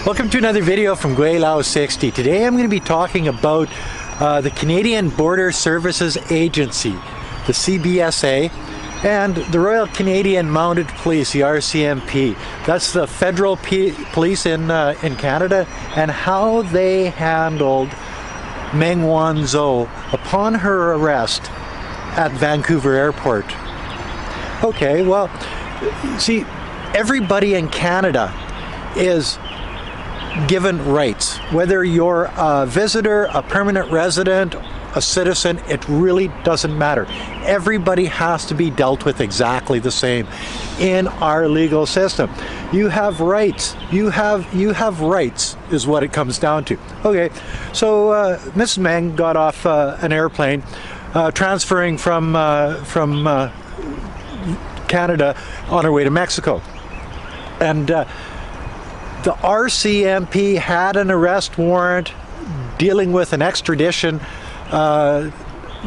Welcome to another video from Gweilo 60. Today I'm going to be talking about the Canadian Border Services Agency, the CBSA, and the Royal Canadian Mounted Police, the RCMP. That's the federal police in Canada, and how they handled Meng Wanzhou upon her arrest at Vancouver Airport. Okay, well, see, everybody in Canada is given rights. Whether you're a visitor, a permanent resident, a citizen, it really doesn't matter. Everybody has to be dealt with exactly the same in our legal system. You have rights. You have rights is what it comes down to. Okay, so Mrs. Meng got off an airplane transferring from Canada on her way to Mexico, and the RCMP had an arrest warrant dealing with an extradition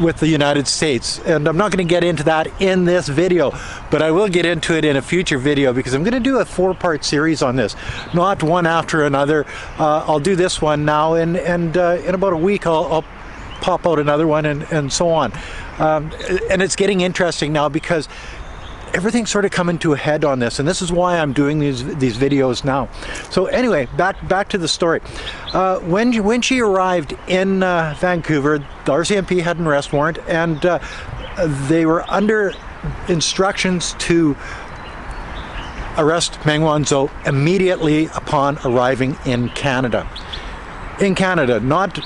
with the United States. And I'm not going to get into that in this video, but I will get into it in a future video because I'm going to do a 4-part series on this, not one after another. I'll do this one now, and in about a week I'll pop out another one, and so on. And it's getting interesting now because everything's sort of coming to a head on this, and this is why I'm doing these videos now. So anyway, back to the story. When she arrived in Vancouver, the RCMP had an arrest warrant, and they were under instructions to arrest Meng Wanzhou immediately upon arriving in Canada. In Canada, not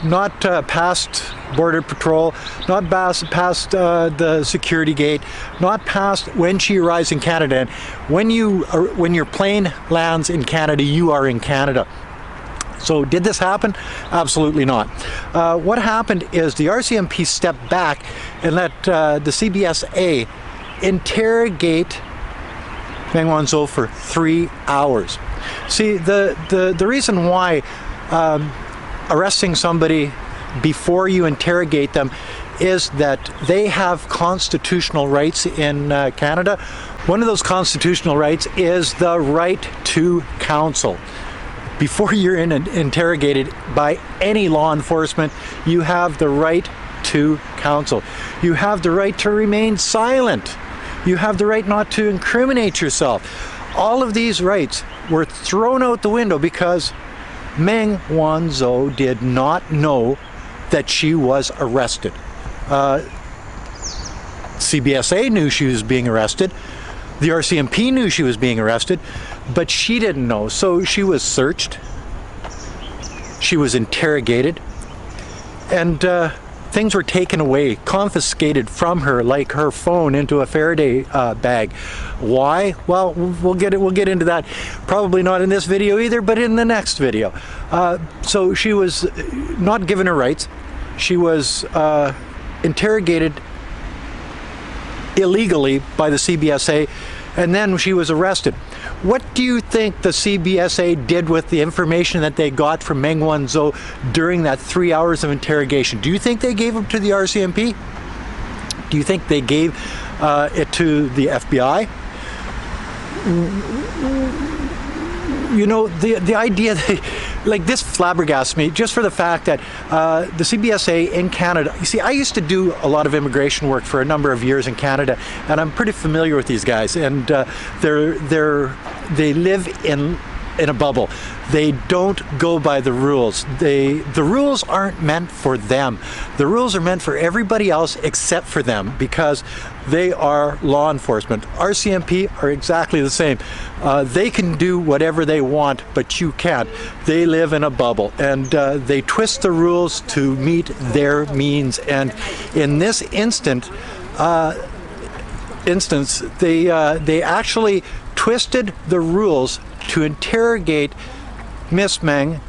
past Border Patrol, not past the security gate, not past when she arrives in Canada. And when your plane lands in Canada, you are in Canada. So did this happen? Absolutely not. What happened is the RCMP stepped back and let the CBSA interrogate Meng Wanzhou for 3 hours. See, the reason why arresting somebody before you interrogate them is that they have constitutional rights in Canada. One of those constitutional rights is the right to counsel. Before you're interrogated by any law enforcement, you have the right to counsel. You have the right to remain silent. You have the right not to incriminate yourself. All of these rights were thrown out the window because Meng Wanzhou did not know that she was arrested. CBSA knew she was being arrested. The RCMP knew she was being arrested, but she didn't know. So she was searched, she was interrogated, and things were taken away, confiscated from her, like her phone, into a Faraday bag. Why? Well, we'll get into that. Probably not in this video either, but in the next video. So she was not given her rights. She was interrogated illegally by the CBSA, and then she was arrested. What do you think the CBSA did with the information that they got from Meng Wanzhou during that 3 hours of interrogation? Do you think they gave it to the RCMP? Do you think they gave it to the FBI? You know, the idea that, like, this flabbergasts me just for the fact that the CBSA in Canada, you see, I used to do a lot of immigration work for a number of years in Canada, and I'm pretty familiar with these guys, and they live in a bubble. They don't go by the rules. The rules aren't meant for them. The rules are meant for everybody else except for them, because they are law enforcement. RCMP are exactly the same. They can do whatever they want, but you can't. They live in a bubble, and they twist the rules to meet their means. And in this instance, they actually twisted the rules to interrogate Miss Meng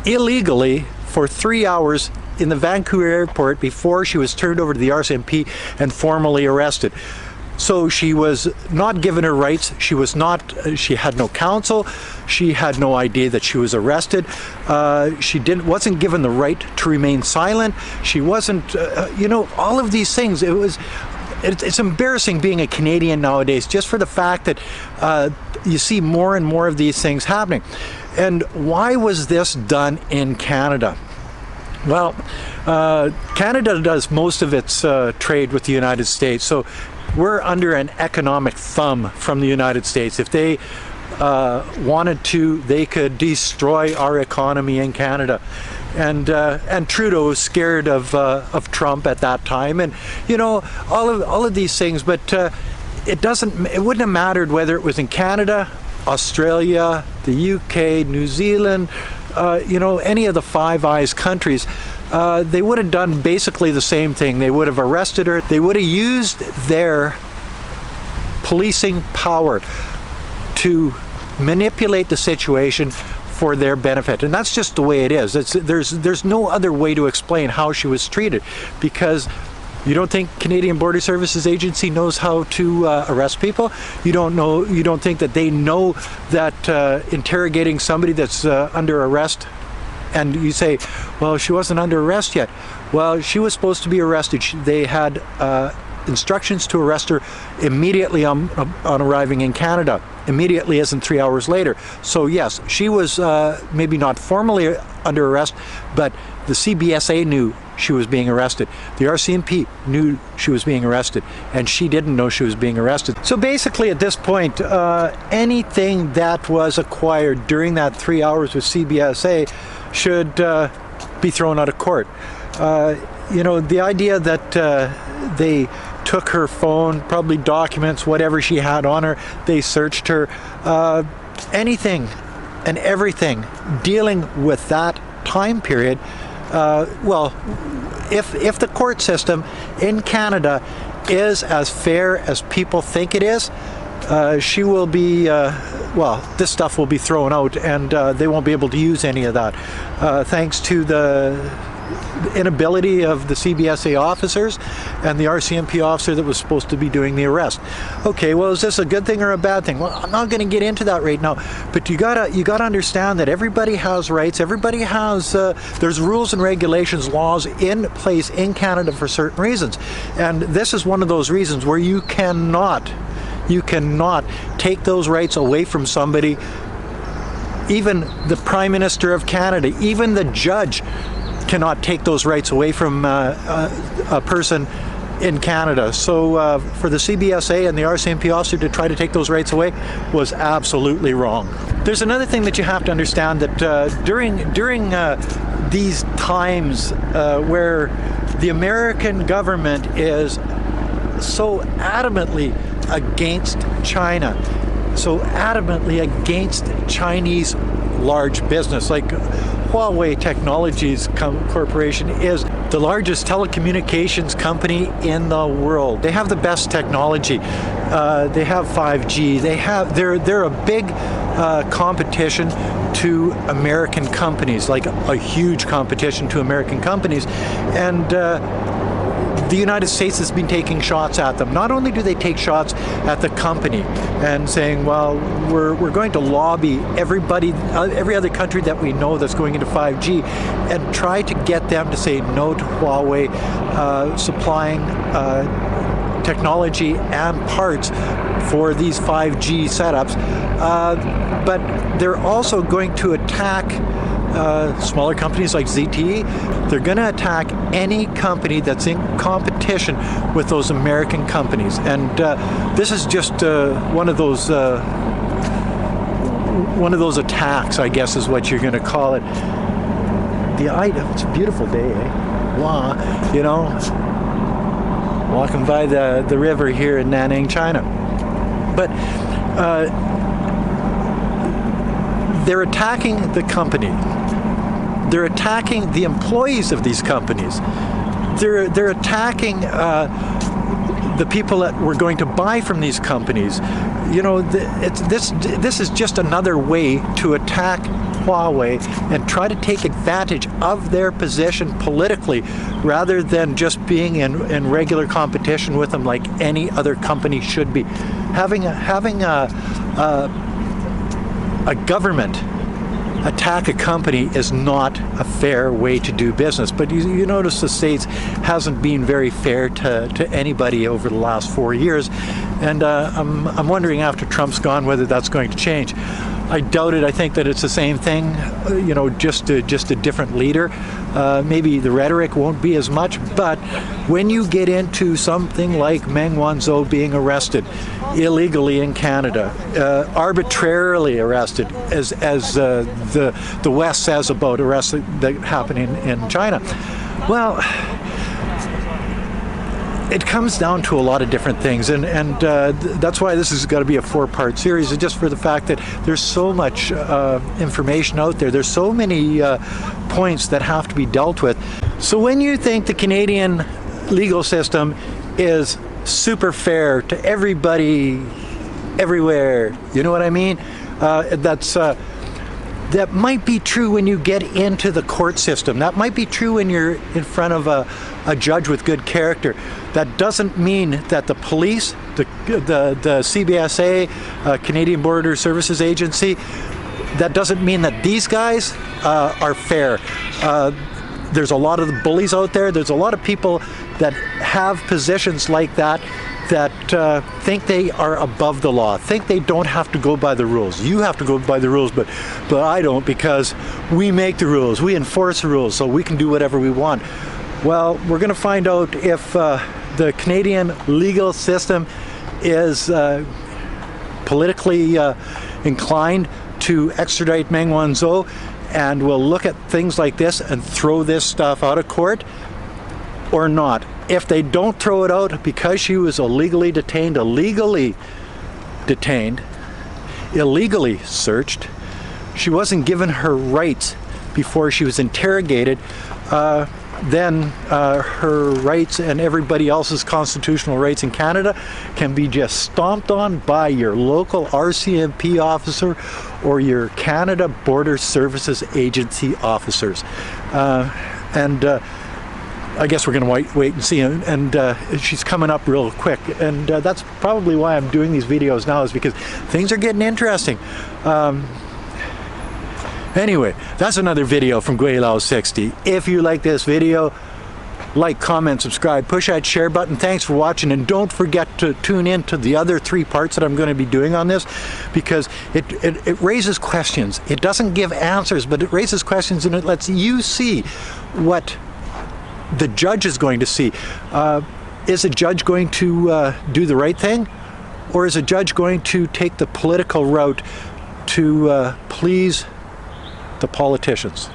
illegally for 3 hours in the Vancouver airport before she was turned over to the RCMP and formally arrested. So she was not given her rights. She had no counsel. She had no idea that she was arrested. She wasn't given the right to remain silent. She wasn't, you know, all of these things. It's embarrassing being a Canadian nowadays, just for the fact that you see more and more of these things happening. And why was this done in Canada? Well, Canada does most of its trade with the United States, so we're under an economic thumb from the United States. If they wanted to, they could destroy our economy in Canada. And Trudeau was scared of Trump at that time, and all of these things. But it wouldn't have mattered whether it was in Canada, Australia, the UK, New Zealand, any of the Five Eyes countries. They would have done basically the same thing. They would have arrested her. They would have used their policing power to manipulate the situation for their benefit, and that's just the way it is. There's no other way to explain how she was treated, because you don't think Canadian Border Services Agency knows how to arrest people? You don't think that they know that interrogating somebody that's under arrest, and you say, well, she wasn't under arrest yet. Well, she was supposed to be arrested. They had instructions to arrest her immediately on arriving in Canada. Immediately as in 3 hours later. So yes, she was maybe not formally under arrest, but the CBSA knew she was being arrested. The RCMP knew she was being arrested, and she didn't know she was being arrested. So basically at this point, anything that was acquired during that 3 hours with CBSA should be thrown out of court. The idea that they took her phone, probably documents, whatever she had on her, they searched her, anything and everything dealing with that time period. Well, if the court system in Canada is as fair as people think it is, she will be, this stuff will be thrown out, and they won't be able to use any of that, thanks to the inability of the CBSA officers and the RCMP officer that was supposed to be doing the arrest. Okay, well, is this a good thing or a bad thing? Well, I'm not going to get into that right now, but you gotta understand that everybody has rights. Everybody has there's rules and regulations, laws in place in Canada for certain reasons, and this is one of those reasons where you cannot take those rights away from somebody. Even the Prime Minister of Canada, even the judge, cannot take those rights away from a person in Canada. So for the CBSA and the RCMP officer to try to take those rights away was absolutely wrong. There's another thing that you have to understand, that during these times where the American government is so adamantly against China, so adamantly against Chinese large business, like Huawei Technologies Corporation is the largest telecommunications company in the world. They have the best technology. They have 5G. They're a big competition to American companies, like a huge competition to American companies, and the United States has been taking shots at them. Not only do they take shots at the company and saying, well, we're going to lobby every other country that we know that's going into 5G and try to get them to say no to Huawei supplying technology and parts for these 5G setups. But they're also going to attack smaller companies like ZTE. They're going to attack any company that's in competition with those American companies, and this is just one of those attacks, I guess, is what you're going to call it. It's a beautiful day, eh? Wow, walking by the river here in Nanning, China, but they're attacking the company. They're attacking the employees of these companies. They're attacking the people that were going to buy from these companies. This is just another way to attack Huawei and try to take advantage of their position politically, rather than just being in regular competition with them like any other company should be. Having a government attack a company is not a fair way to do business. But you notice the States hasn't been very fair to anybody over the last 4 years, and I'm wondering after Trump's gone whether that's going to change. I doubt it. I think that it's the same thing, you know, just a different leader. Maybe the rhetoric won't be as much, but when you get into something like Meng Wanzhou being arrested illegally in Canada, arbitrarily arrested, as the West says about arrests that happen in China, well, it comes down to a lot of different things, and that's why this has got to be a 4-part series, just for the fact that there's so much information out there. There's so many points that have to be dealt with. So when you think the Canadian legal system is super fair to everybody, everywhere, you know what I mean? That might be true when you get into the court system. That might be true when you're in front of a judge with good character. That doesn't mean that the police, the CBSA, Canadian Border Services Agency, that doesn't mean that these guys are fair. There's a lot of the bullies out there. There's a lot of people that have positions like that think they are above the law, think they don't have to go by the rules. You have to go by the rules, but I don't, because we make the rules, we enforce the rules, so we can do whatever we want. Well, we're going to find out if the Canadian legal system is politically inclined to extradite Meng Wanzhou, and we'll look at things like this and throw this stuff out of court, or not. If they don't throw it out because she was illegally detained, illegally searched, she wasn't given her rights before she was interrogated, then her rights and everybody else's constitutional rights in Canada can be just stomped on by your local RCMP officer or your Canada Border Services Agency officers. I guess we're going to wait and see, and she's coming up real quick, and that's probably why I'm doing these videos now, is because things are getting interesting. Anyway, that's another video from Gweilo 60. If you like this video, like, comment, subscribe, push that share button. Thanks for watching, and don't forget to tune in to the other 3 parts that I'm going to be doing on this, because it raises questions. It doesn't give answers, but it raises questions, and it lets you see what the judge is going to see. Is a judge going to do the right thing, or is a judge going to take the political route to please the politicians?